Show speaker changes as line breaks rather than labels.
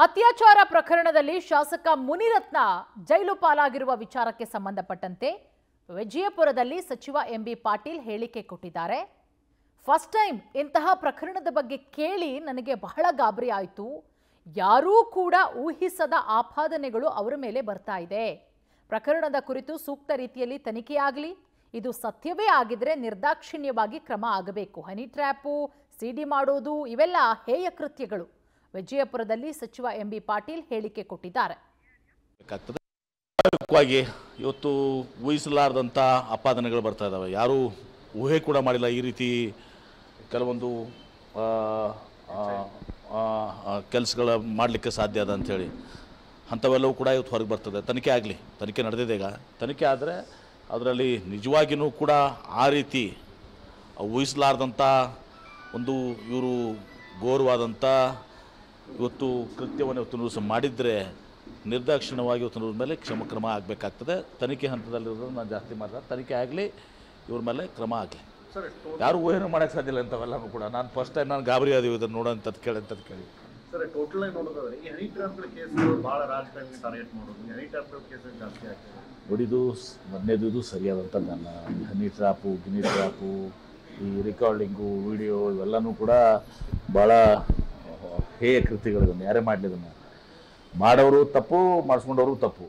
ಅತ್ಯಾಚಾರ ಪ್ರಕರಣದಲ್ಲಿ ಶಾಸಕ ಮುನಿರತ್ನ ಜೈಲು ಪಾಲಾಗಿರುವ ವಿಚಾರಕ್ಕೆ ಸಂಬಂಧಪಟ್ಟಂತೆ ವಿಜಯಪುರದಲ್ಲಿ ಸಚಿವ ಎಂಬಿ ಪಾಟೀಲ್ ಹೇಳಿಕೆ ಕೊಟ್ಟಿದ್ದಾರೆ. ಫಸ್ಟ್ ಟೈಮ್ ಇಂತಹ ಪ್ರಕರಣದ ಬಗ್ಗೆ ಕೇಳಿ ನನಗೆ ಬಹಳ ಗಾಬರಿ ಆಯಿತು. ಯಾರೂ ಕೂಡ ಊಹಿಸದ ಆಪಾದನೆಗಳು ಅವರ ಮೇಲೆ ಬರ್ತಾ ಇದೆ. ಪ್ರಕರಣದ ಕುರಿತು ಸೂಕ್ತ ರೀತಿಯಲ್ಲಿ ತನಿಖೆಯಾಗಲಿ. ಇದು ಸತ್ಯವೇ ಆಗಿದ್ರೆ ನಿರ್ದಾಕ್ಷಿಣ್ಯವಾಗಿ ಕ್ರಮ ಆಗಬೇಕು. ಹನಿ ಟ್ರ್ಯಾಪು, ಸಿಡಿ ಮಾಡೋದು ಇವೆಲ್ಲ ಹೇಯ ಕೃತ್ಯಗಳು. ವಿಜಯಪುರದಲ್ಲಿ ಸಚಿವ ಎಂಬಿ ಪಾಟೀಲ್ ಹೇಳಿಕೆ ಕೊಟ್ಟಿದ್ದಾರೆ.
ಇವತ್ತು ಊಹಿಸಲಾರದಂಥ ಆಪಾದನೆಗಳು ಬರ್ತಾ ಇದ್ದಾವೆ. ಯಾರೂ ಊಹೆ ಕೂಡ ಮಾಡಿಲ್ಲ ಈ ರೀತಿ ಕೆಲವೊಂದು ಕೆಲಸಗಳ ಮಾಡಲಿಕ್ಕೆ ಸಾಧ್ಯ ಅದ ಅಂಥೇಳಿ. ಅಂಥವೆಲ್ಲವೂ ಕೂಡ ಇವತ್ತು ಹೊರಗೆ ಬರ್ತದೆ. ತನಿಖೆ ಆಗಲಿ, ತನಿಖೆ ನಡೆದಿದೆ. ಈಗ ತನಿಖೆ ಆದರೆ ಅದರಲ್ಲಿ ನಿಜವಾಗಿಯೂ ಕೂಡ ಆ ರೀತಿ ಊಹಿಸಲಾರದಂಥ ಒಂದು ಇವರು ಘೋರವಾದಂಥ ಇವತ್ತು ಕೃತ್ಯವನ್ನು ಇವತ್ತು ಮಾಡಿದರೆ ನಿರ್ದಾಕ್ಷಿಣ್ಯವಾಗಿ ಇವತ್ತು ಮೇಲೆ ಕ್ರಮ ಆಗಬೇಕಾಗ್ತದೆ. ತನಿಖೆ ಹಂತದಲ್ಲಿರೋದು ನಾನು ಜಾಸ್ತಿ ಮಾಡಿದ್ರೆ ತನಿಖೆ ಆಗಲಿ, ಇವ್ರ ಮೇಲೆ ಕ್ರಮ ಆಗಲಿ. ಯಾರು ಊಹೆನೂ ಮಾಡೋಕ್ಕೆ ಸಾಧ್ಯ ಇಲ್ಲ ಇಂಥವೆಲ್ಲನೂ ಕೂಡ. ನಾನು ಫಸ್ಟ್ ಟೈಮ್ ನಾನು ಗಾಬರಿ ಆದೀವಿ ಇದನ್ನು ನೋಡೋಂಥದ್ದು ಕೇಳಿ
ಸರ್. ಟೋಟಲ್ ಆಗಿ ನೋಡೋದಾದ್ರೆ ಈ ಹನಿ ಟ್ರ್ಯಾಪ್ಗಳ ಕೇಸ್ ಭಾಳ ರಾಜಕಾರಣಿ ಟಾರ್ಗೆಟ್ ಮಾಡೋದು, ಹನಿ ಟ್ರ್ಯಾಪ್ಗಳ ಕೇಸ್ ಜಾಸ್ತಿ ಆಗ್ತದೆ.
ನೋಡಿದು ಮೊನ್ನೆದು ಸರಿಯಾದಂಥದ್ದಲ್ಲ. ಈ ಹನಿ ಟ್ರ್ಯಾಪು, ಗಿನಿ ಟ್ರ್ಯಾಪು, ಈ ರೆಕಾರ್ಡಿಂಗು, ವಿಡಿಯೋ ಇವೆಲ್ಲನೂ ಕೂಡ ಭಾಳ ಹೇಯ ಕೃತ್ಯಗಳಿದನ್ನು. ಯಾರೇ ಮಾಡಲಿ ಇದನ್ನು ಮಾಡೋರು ತಪ್ಪು, ಮಾಡಿಸ್ಕೊಂಡವರು ತಪ್ಪು.